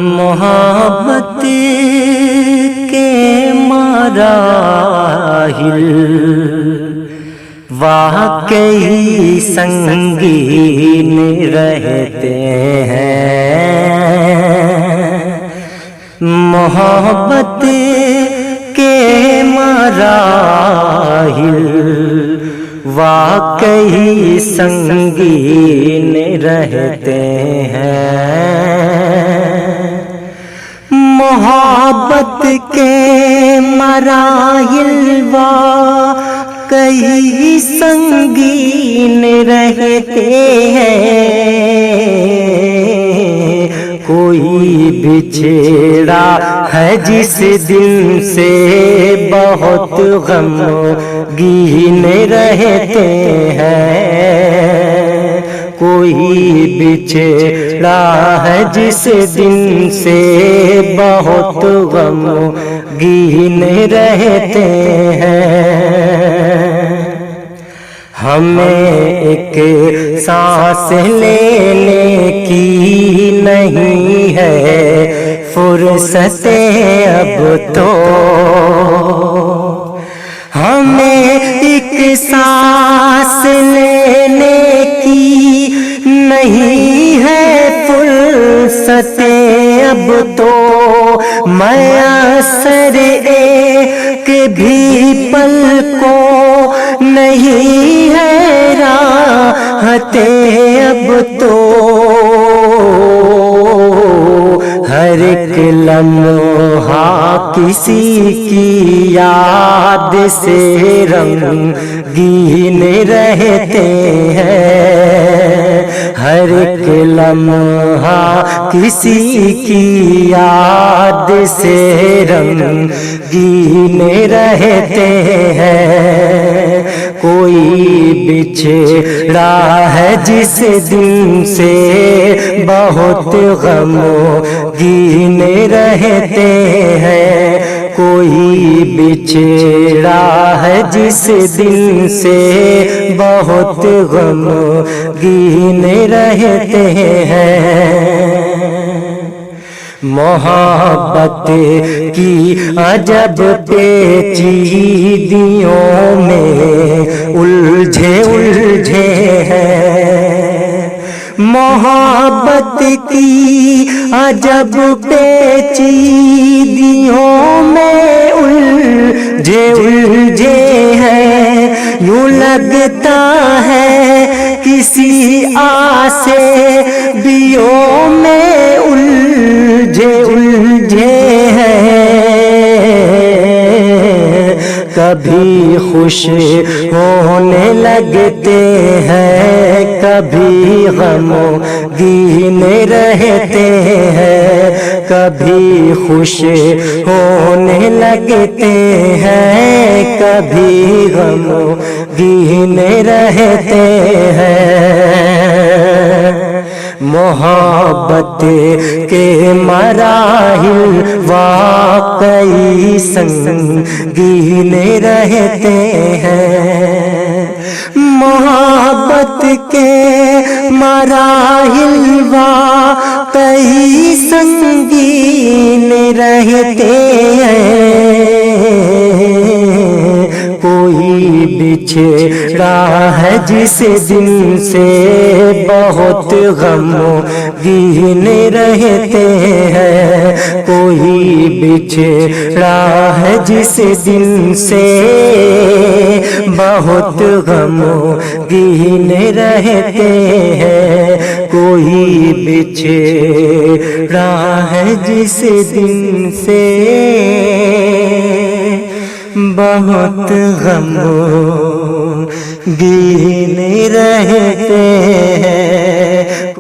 محبت کے مراحل واقعی سنگین رہتے ہیں، محبت کے مراحل واقعی سنگین رہتے ہیں، محبت کے مراحل واقعی سنگین رہتے ہیں، کوئی بچھڑا ہے جس دن سے بہت غمگین رہتے ہیں، کوئی بچھڑا ہے جس دن سے بہت غمگین رہتے ہیں، ہمیں ایک سانس لینے کی نہیں ہے فرصت اب تو، ہمیں ایک سانس لینے کی نہیں ہے فرصت اب تو، میسر ایک بھی پل کو نہیں ہے راحت اب تو، ہر ایک لمحہ کسی کی یاد سے رنگین رہتے ہیں، ہر ایک لمحہ کسی کی یاد سے رنگین رہتے ہیں، کوئی بچھڑا ہے جس دن سے بہت غمگین رہتے ہیں، کوئی بچھڑا ہے جس دن سے بہت غمگین رہتے ہیں، محبت کی عجب پیچیدگیوں میں الجھے ہیں، محبت کی عجب پیچیدگیوں میں الجھے ہیں، یوں لگتا ہے کسی آسے بیوں میں الجھے ہیں، کبھی خوش ہونے لگتے ہیں، کبھی غمگین رہتے ہیں، کبھی خوش ہونے لگتے ہیں، کبھی غمگین رہتے ہیں، محبت کے مراحل واقعی سنگین رہتے ہیں، محبت کے مراحل واقعی سنگین رہتے ہیں، کوئی بچھڑا ہے جس دن سے بہت غمگین رہتے ہیں، کوئی بچھڑا ہے جس دن سے بہت غمگین رہتے ہیں، کوئی بچھڑا ہے جس دن سے بہت غمگین رہتے ہیں۔